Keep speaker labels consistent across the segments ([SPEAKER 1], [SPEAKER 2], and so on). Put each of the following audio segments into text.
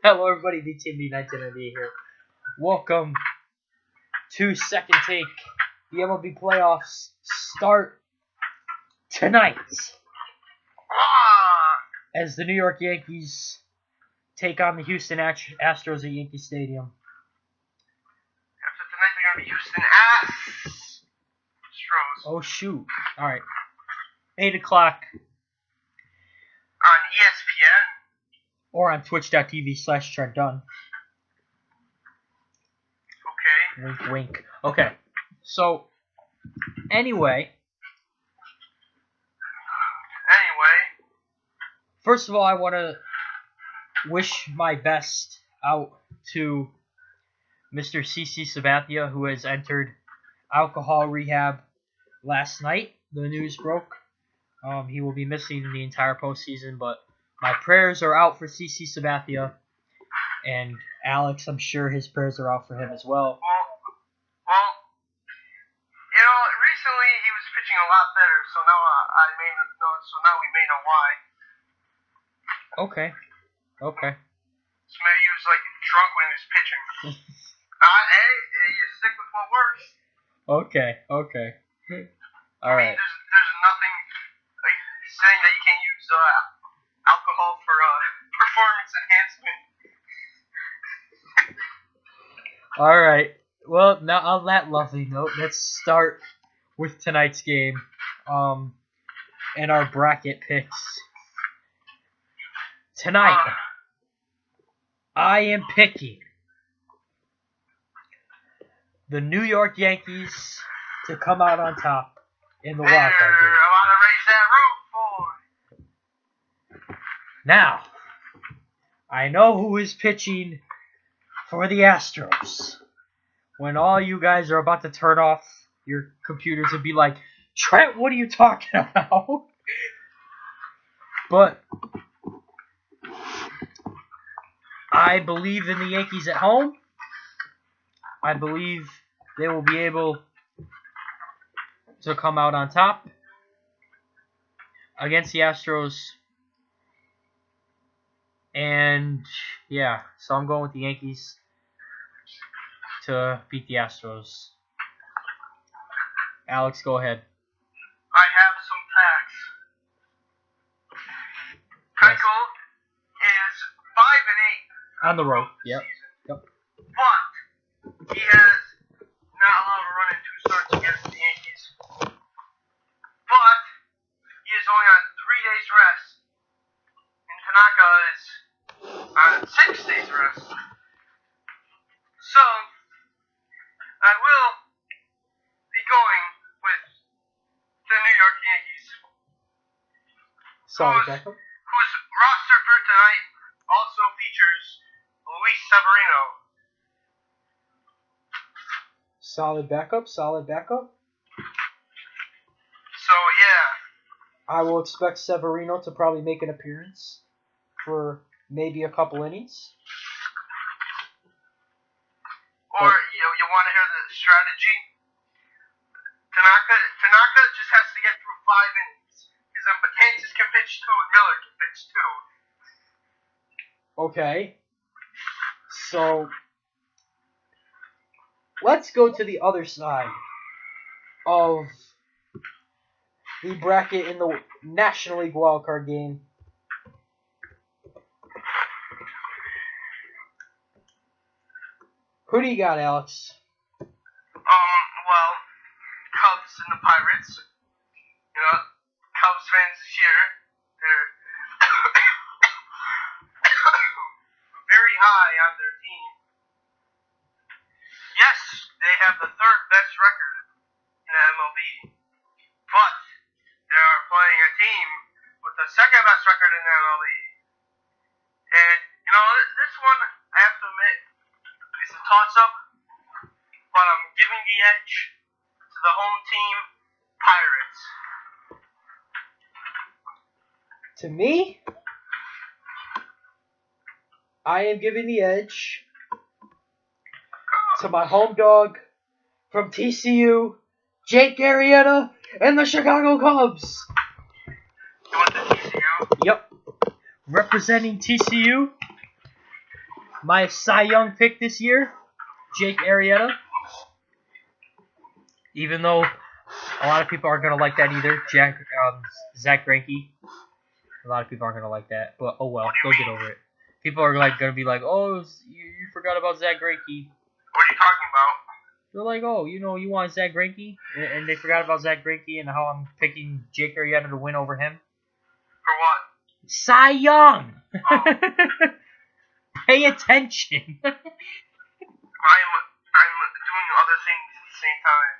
[SPEAKER 1] Hello everybody, DTMB1998 here. Welcome to Second Take. The MLB playoffs start tonight as the New York Yankees take on the Houston Astros at Yankee Stadium.
[SPEAKER 2] After tonight they're going to be Houston Astros.
[SPEAKER 1] Oh shoot. Alright. 8 o'clock.
[SPEAKER 2] On ESPN.
[SPEAKER 1] Or on twitch.tv/TrentDunn.
[SPEAKER 2] Okay.
[SPEAKER 1] Wink, wink. Okay. So, anyway. First of all, I want to wish my best out to Mr. CC Sabathia, who has entered alcohol rehab last night. The news broke. He will be missing the entire postseason, but my prayers are out for CC Sabathia, and Alex, I'm sure his prayers are out for him as well.
[SPEAKER 2] Well, you know, recently he was pitching a lot better, so now we may know why.
[SPEAKER 1] Okay.
[SPEAKER 2] So maybe he was like drunk when he was pitching. Hey, you stick with what works.
[SPEAKER 1] Okay. All right.
[SPEAKER 2] I mean, there's nothing like saying that you can't use alcohol for performance enhancement.
[SPEAKER 1] All right. Well, now on that lovely note, let's start with tonight's game. And our bracket picks. Tonight, I am picking the New York Yankees to come out on top in the wild card game.
[SPEAKER 2] I want to raise that roof, boy.
[SPEAKER 1] Now, I know who is pitching for the Astros. When all you guys are about to turn off your computers and be like, Trent, what are you talking about? But I believe in the Yankees at home. I believe they will be able to come out on top against the Astros. And yeah, so I'm going with the Yankees to beat the Astros. Alex, go ahead.
[SPEAKER 2] I have some facts. Keuchel is 5-8
[SPEAKER 1] on the road. Yep.
[SPEAKER 2] But he has not allowed a run in 2 starts against the Yankees. But he is only on 3 days rest, and Tanaka is on 6 days rest. So I will be going with the New York Yankees.
[SPEAKER 1] Solid backup.
[SPEAKER 2] Whose roster for tonight also features Luis Severino.
[SPEAKER 1] Solid backup.
[SPEAKER 2] So yeah.
[SPEAKER 1] I will expect Severino to probably make an appearance for maybe a couple innings.
[SPEAKER 2] Or you want to hear the strategy? Tanaka just has to get through 5 innings. Because then Betances can pitch 2 and Miller can pitch 2.
[SPEAKER 1] Okay. So let's go to the other side of the bracket in the National League wildcard game. Who do you got, Alex?
[SPEAKER 2] Well, Cubs and the Pirates. You know, Cubs fans here, they're very high on their team. Yes, they have the 3rd best record in the MLB, but they are playing a team with the 2nd best record in the MLB. And, you know, this one, I have to admit, is a toss-up, but I'm giving the edge to the home team, Pirates.
[SPEAKER 1] To me, I am giving the edge to my home dog from TCU, Jake Arrieta, and the Chicago Cubs.
[SPEAKER 2] You want the TCU?
[SPEAKER 1] Yep. Representing TCU, My Cy Young pick this year, Jake Arrieta. Even though a lot of people aren't going to like that either. Zach Greinke. A lot of people aren't going to like that. But, oh well, they'll get over it. People are going to be like, oh, you forgot about Zach Greinke.
[SPEAKER 2] What are you talking about?
[SPEAKER 1] They're like, oh, you want Zach Greinke? And they forgot about Zach Greinke and how I'm picking Jake Arrieta to win over him.
[SPEAKER 2] For what?
[SPEAKER 1] Cy Young!
[SPEAKER 2] Oh.
[SPEAKER 1] Pay attention!
[SPEAKER 2] I'm doing other things at the same time.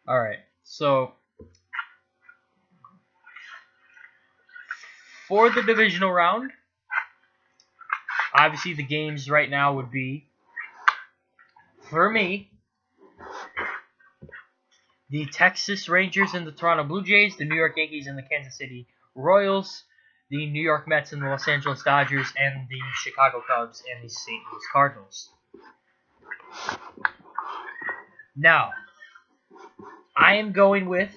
[SPEAKER 1] Alright, so for the divisional round, obviously the games right now would be, for me, the Texas Rangers and the Toronto Blue Jays, the New York Yankees and the Kansas City Royals, the New York Mets and the Los Angeles Dodgers, and the Chicago Cubs and the St. Louis Cardinals. Now, I am going with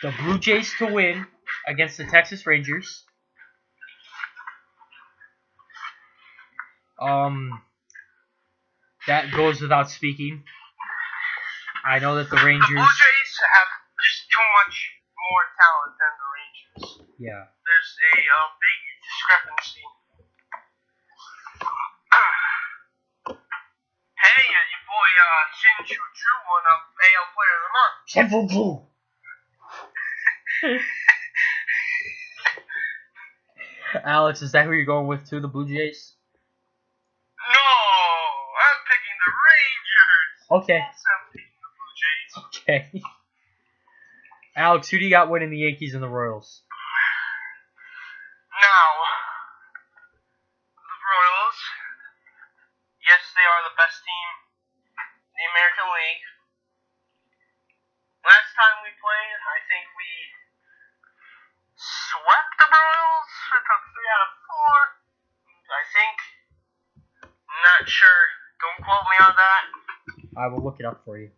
[SPEAKER 1] the Blue Jays to win against the Texas Rangers. That goes without speaking. I know that the Rangers...
[SPEAKER 2] The Blue Jays have just too much more talent than the Rangers.
[SPEAKER 1] Yeah.
[SPEAKER 2] There's a big discrepancy. Hey, your boy Shin Chu Chu won AL Player of the Month.
[SPEAKER 1] Shin Chu Chu. Alex, is that who you're going with too, the Blue Jays?
[SPEAKER 2] No, I'm picking the Rangers.
[SPEAKER 1] Okay.
[SPEAKER 2] Yes, I'm picking the Blue Jays.
[SPEAKER 1] Okay. Alex, who do you got winning the Yankees and the Royals?
[SPEAKER 2] Now, the Royals, yes, they are the best team in the American League. Last time we played, I think we swept the Royals. We took 3 out of 4. I think. I'm not sure. Don't quote me on that.
[SPEAKER 1] I will look it up for you.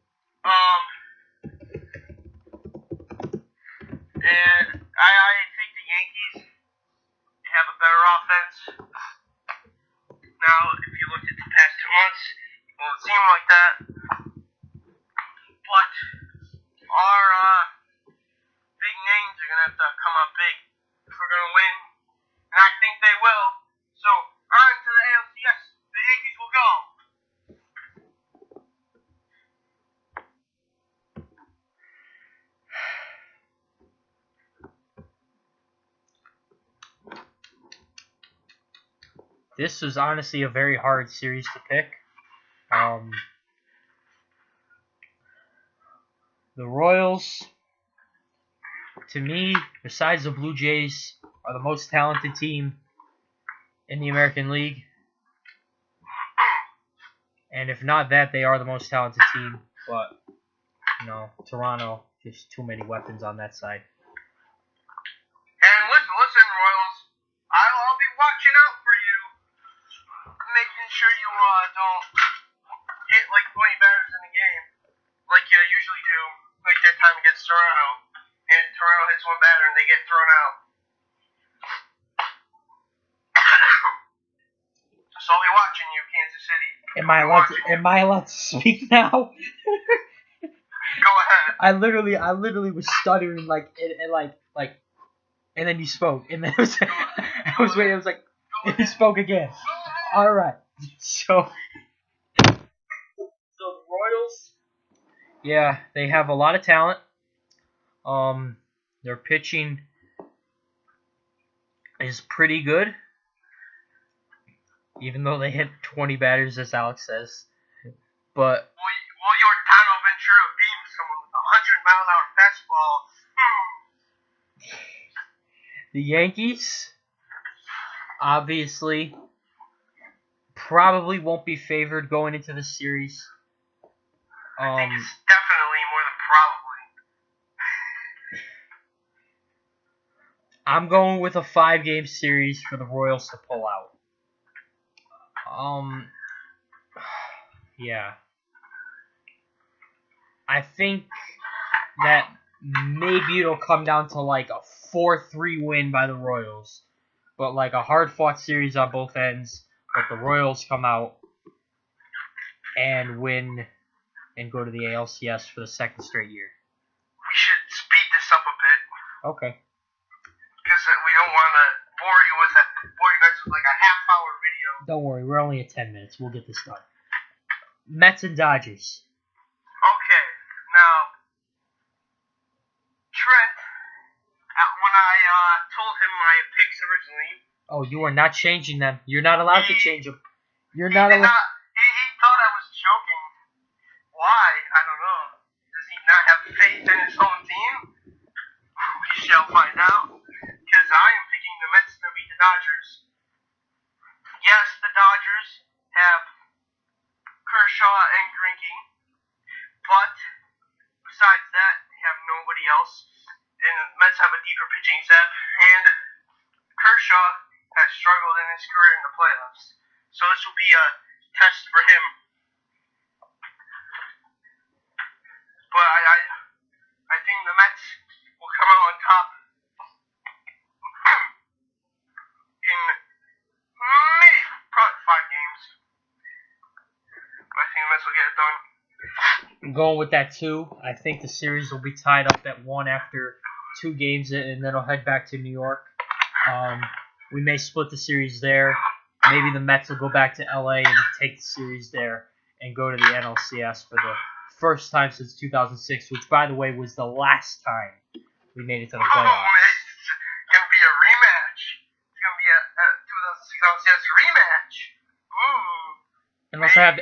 [SPEAKER 2] And I think the Yankees have a better offense. Now, if you looked at the past 2 months, it won't seem like that. But our big names are going to have to come up big if we're going to win. And I think they will. So, on to the ALCS. The Yankees will go.
[SPEAKER 1] This was honestly a very hard series to pick. The Royals, to me, besides the Blue Jays, are the most talented team in the American League. And if not that, they are the most talented team. But, Toronto, just too many weapons on that side.
[SPEAKER 2] And listen, Royals, I'll be watching out for you, making sure you don't hit like 20 batters in a game, like you usually do, like that time against Toronto. And Toronto hits 1 batter and they get thrown out. So I'll be watching you, Kansas City.
[SPEAKER 1] Am I allowed to speak now?
[SPEAKER 2] Go ahead.
[SPEAKER 1] I literally was stuttering and then you spoke, and then I was waiting. I was like, and you spoke again. All right, so the Royals, yeah, they have a lot of talent. Their pitching is pretty good, even though they hit 20 batters, as Alex says. But
[SPEAKER 2] Will your Tano Ventura beam someone with a 100-mile-an-hour fastball?
[SPEAKER 1] The Yankees, obviously, probably won't be favored going into the series.
[SPEAKER 2] I think it's definitely more than probably.
[SPEAKER 1] I'm going with a 5-game series for the Royals to pull out. Yeah. I think that maybe it'll come down to like a 4-3 win by the Royals. but like a hard-fought series on both ends. But the Royals come out and win and go to the ALCS for the second straight year.
[SPEAKER 2] We should speed this up a bit.
[SPEAKER 1] Okay.
[SPEAKER 2] Because we don't want to bore you guys with like a half-hour video.
[SPEAKER 1] Don't worry, we're only at 10 minutes. We'll get this done. Mets and Dodgers.
[SPEAKER 2] Okay, now, Trent, when I told him my picks originally...
[SPEAKER 1] Oh, you are not changing them. You're not allowed to change them. You're not allowed...
[SPEAKER 2] He thought I was joking. Why? I don't know. Does he not have faith in his own team? We shall find out. Because I am picking the Mets to beat the Dodgers. Yes, the Dodgers have Kershaw and Greinke, but besides that, they have nobody else. And the Mets have a deeper pitching staff, and Kershaw has struggled in his career in the playoffs. So this will be a test for him. But I think the Mets will come out on top in maybe probably 5 games. But I think the Mets will get it done.
[SPEAKER 1] I'm going with that too. I think the series will be tied up at 1 after 2 games, and then I'll head back to New York. We may split the series there. Maybe the Mets will go back to LA and take the series there and go to the NLCS for the first time since 2006, which, by the way, was the last time we made it to the playoffs.
[SPEAKER 2] It's going to be a rematch. It's going to be a 2006 NLCS rematch. Ooh.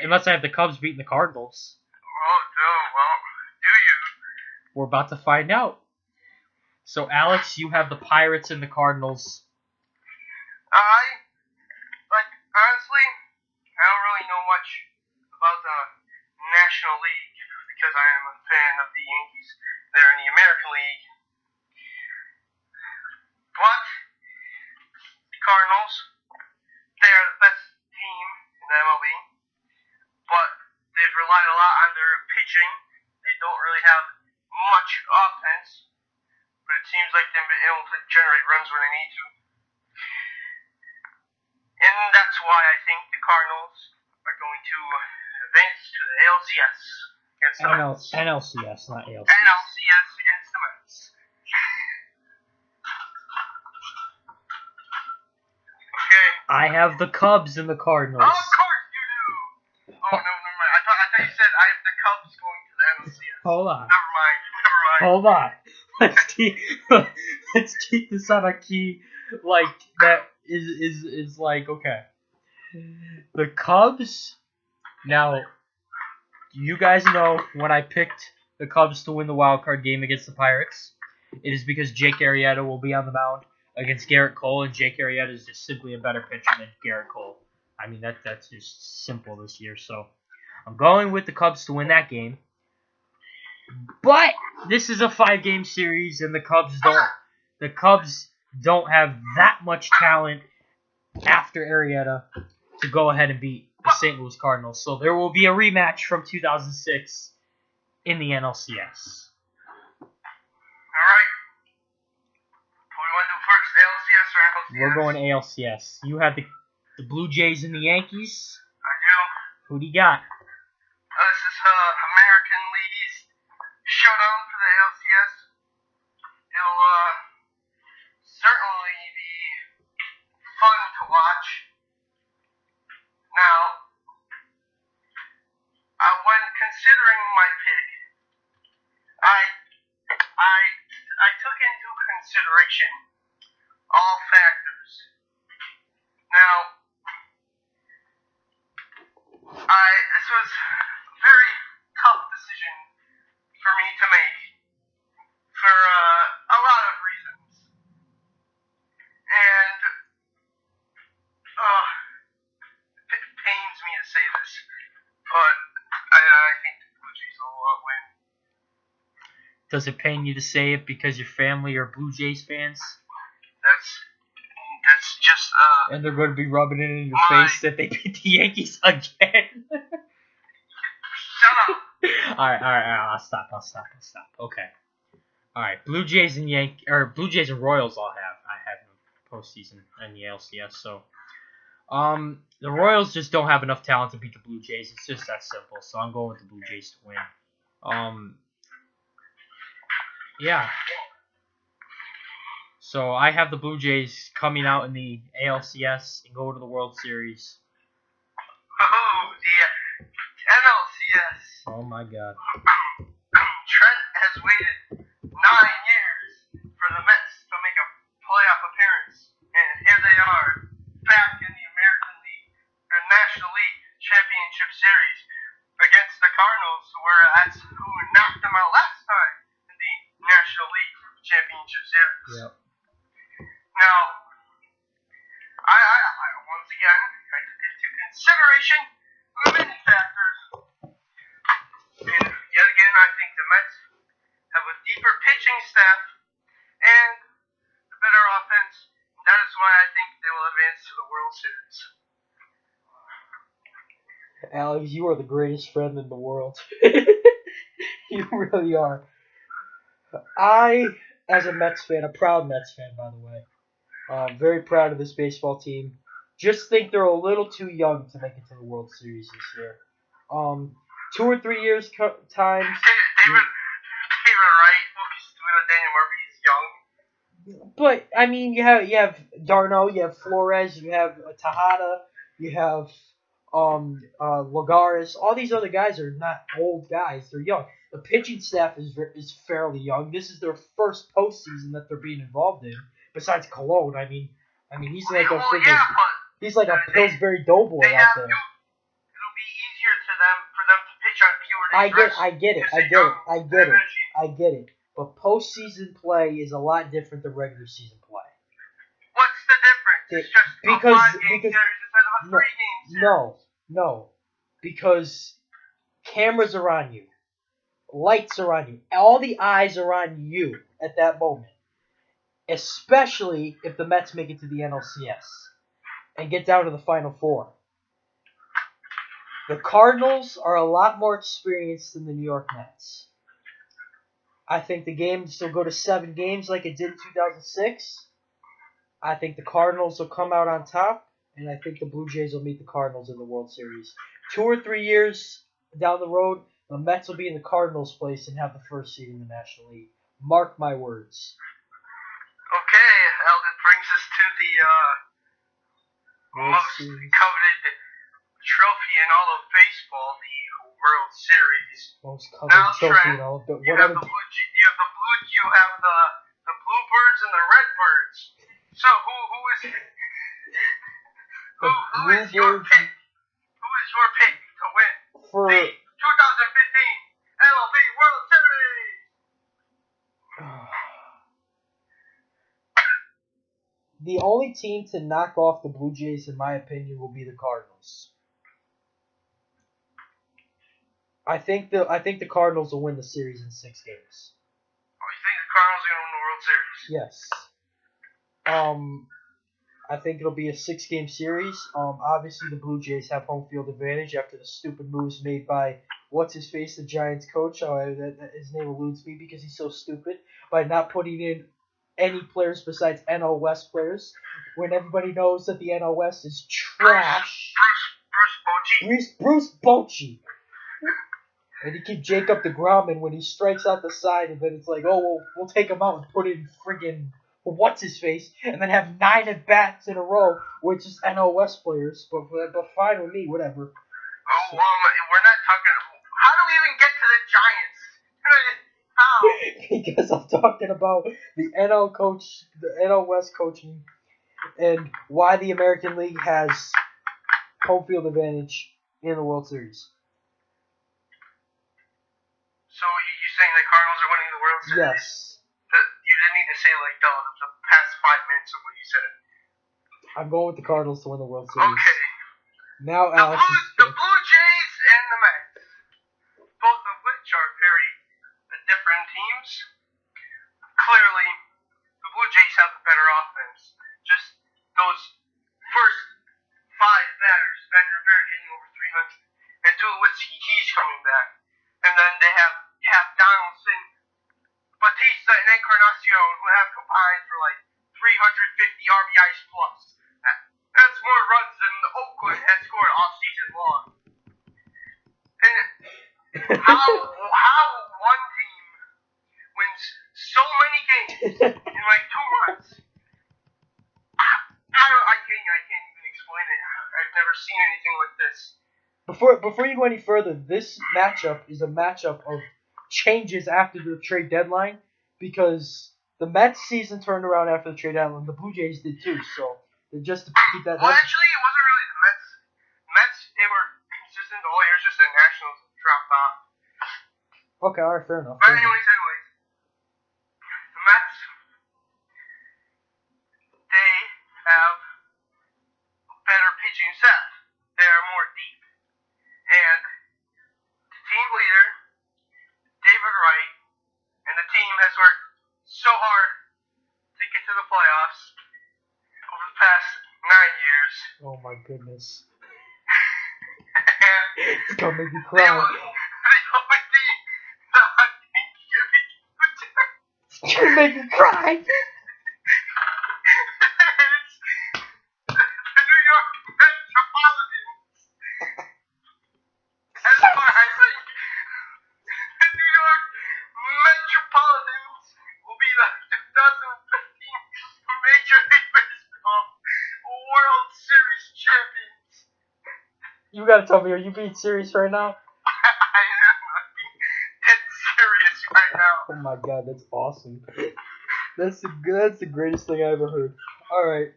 [SPEAKER 1] Unless I have the Cubs beating the Cardinals.
[SPEAKER 2] Oh, no. Well, do you?
[SPEAKER 1] We're about to find out. So, Alex, you have the Pirates and the Cardinals.
[SPEAKER 2] Honestly, I don't really know much about the National League because I am a fan of the Yankees. They're in the American League. But the Cardinals, they are the best team in the MLB. But they've relied a lot on their pitching. They don't really have much offense. But it seems like they've been able to generate runs when they need to. And that's why I think the Cardinals are going to advance to the ALCS against the Mets.
[SPEAKER 1] NLCS, not ALCS.
[SPEAKER 2] NLCS against the Mets. Okay.
[SPEAKER 1] I have the Cubs and the Cardinals.
[SPEAKER 2] Oh, of course you do. Oh, no, never mind. I thought you said I have the Cubs going to the NLCS.
[SPEAKER 1] Hold on.
[SPEAKER 2] Never mind.
[SPEAKER 1] Hold on. Let's keep this on a key like that is like okay. The Cubs. Now, you guys know when I picked the Cubs to win the wild card game against the Pirates, it is because Jake Arrieta will be on the mound against Garrett Cole, and Jake Arrieta is just simply a better pitcher than Garrett Cole. I mean that's just simple this year. So I'm going with the Cubs to win that game. But this is a 5-game series, and the Cubs don't have that much talent after Arrieta to go ahead and beat the St. Louis Cardinals. So there will be a rematch from 2006 in the NLCS.
[SPEAKER 2] Alright. What do we want to do first? ALCS or NLCS?
[SPEAKER 1] We're going ALCS. You have the Blue Jays and the Yankees.
[SPEAKER 2] I do.
[SPEAKER 1] Who do you got?
[SPEAKER 2] This is American League East showdown for the ALCS. It'll certainly be fun to watch. Now, when considering my pick, I took into consideration all factors. Now, this was a very tough decision for me to make for a lot of reasons. And it pains me to say this, but I think the Blue Jays will win.
[SPEAKER 1] Does it pain you to say it because your family are Blue Jays fans?
[SPEAKER 2] That's just
[SPEAKER 1] and they're going to be rubbing it in your face that they beat the Yankees again.
[SPEAKER 2] Shut up.
[SPEAKER 1] All right. I'll stop. Okay. All right. Blue Jays and Royals. I have them. postseason in the ALCS. So, the Royals just don't have enough talent to beat the Blue Jays. It's just that simple. So I'm going with the Blue Jays to win. Yeah. So I have the Blue Jays coming out in the ALCS and go to the World Series.
[SPEAKER 2] Oh, the NLCS.
[SPEAKER 1] Oh my God.
[SPEAKER 2] Trent has waited 9 years for the Mets to make a playoff appearance, and here they are, back in the American League, or National League Championship Series against the Cardinals, who knocked them out last time in the National League Championship Series.
[SPEAKER 1] Yep.
[SPEAKER 2] Now, I once again, I took into consideration the many factors, and yet again, I think the Mets have a deeper pitching staff and a better offense. And that is why I think they will advance to the World Series.
[SPEAKER 1] Alex, you are the greatest friend in the world. You really are. I, as a Mets fan, a proud Mets fan, by the way, very proud of this baseball team. Just think they're a little too young to make it to the World Series this year. 2 or 3 years times.
[SPEAKER 2] David Wright, Daniel Murphy is young.
[SPEAKER 1] But I mean, you have Darno, you have Flores, you have Tejada, you have Lagares. All these other guys are not old guys; they're young. The pitching staff is fairly young. This is their first postseason that they're being involved in. Besides Cologne, I mean, he's like he's like a Pillsbury Doughboy out there.
[SPEAKER 2] It'll be easier for them to pitch on fewer days.
[SPEAKER 1] I get it. But postseason play is a lot different than regular season play.
[SPEAKER 2] What's the difference? It's just a 5-game series instead of a 3-game series.
[SPEAKER 1] No. Because cameras are on you. Lights are on you. All the eyes are on you at that moment. Especially if the Mets make it to the NLCS and get down to the Final Four. The Cardinals are a lot more experienced than the New York Mets. I think the games will go to 7 games like it did in 2006. I think the Cardinals will come out on top, and I think the Blue Jays will meet the Cardinals in the World Series. 2 or 3 years down the road, the Mets will be in the Cardinals' place and have the first seed in the National League. Mark my words.
[SPEAKER 2] Okay, that brings us to the most coveted trophy in all of baseball, the World Series.
[SPEAKER 1] Most coveted trophy in all of
[SPEAKER 2] you have the Bluebirds and the Redbirds. So who is your pick? Who is your pick to win the 2015 MLB World Series?
[SPEAKER 1] The only team to knock off the Blue Jays, in my opinion, will be the Cardinals. I think the Cardinals will win the series in 6 games.
[SPEAKER 2] Oh, you think the Cardinals are going to win the World Series?
[SPEAKER 1] Yes. I think it'll be a 6-game series. Obviously the Blue Jays have home field advantage after the stupid moves made by what's-his-face, the Giants coach. His name eludes me because he's so stupid. By not putting in any players besides NL West players, when everybody knows that the NL West is trash. Bruce Bochy. And he keep Jacob deGrom, and when he strikes out the side, and then it's like, oh, well, we'll take him out and put in friggin' what's-his-face, and then have 9 at-bats in a row with just NL West players. But fine with me, whatever.
[SPEAKER 2] Oh, well, we're not talking... How do we even get to the Giants? How?
[SPEAKER 1] Because I'm talking about the NL West coaching, and why the American League has home field advantage in the World Series.
[SPEAKER 2] So you're saying the Cardinals are winning the World Series?
[SPEAKER 1] Yes.
[SPEAKER 2] You didn't need to say the past 5 minutes of what you said.
[SPEAKER 1] I'm going with the Cardinals to win the World Series.
[SPEAKER 2] Okay.
[SPEAKER 1] Now Alex
[SPEAKER 2] the Blue Jays and the Mets, both of which are very different teams. Clearly, the Blue Jays have the better offense. Just those first 5 batters, Van Rivera hitting over 300, and Tulowitzki, he's coming back. And then they have Donaldson, Batista, and Encarnacion, who have combined for 350 RBI How one team wins so many games in like 2 months? I can't even explain it. I've never seen anything like this.
[SPEAKER 1] Before you go any further, this matchup is a matchup of changes after the trade deadline because the Mets season turned around after the trade deadline. The Blue Jays did too, so just to keep that.
[SPEAKER 2] Well, actually, it wasn't really the Mets. Mets, they were consistent all year. Just the Nationals dropped off.
[SPEAKER 1] Okay, all right, fair enough.
[SPEAKER 2] But anyways, the Mets, they have better pitching staff. They are more deep. And the team leader, David Wright, and the team has worked so hard to get to the playoffs over the past 9 years.
[SPEAKER 1] Oh my goodness.
[SPEAKER 2] And
[SPEAKER 1] It's gonna make me cry.
[SPEAKER 2] they won the Thanksgiving.
[SPEAKER 1] It's gonna make me cry.
[SPEAKER 2] The New York Metropolitans. As far as the New York Metropolitans will be the 2015 Major League Baseball World Series champions.
[SPEAKER 1] You gotta tell me, are you being serious right now?
[SPEAKER 2] I am being dead serious right now.
[SPEAKER 1] Oh my god, that's awesome. That's the greatest thing I ever heard. Alright.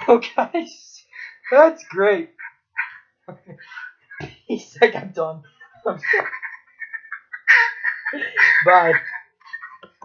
[SPEAKER 1] Oh guys, that's great. He's like, I'm done. Bye.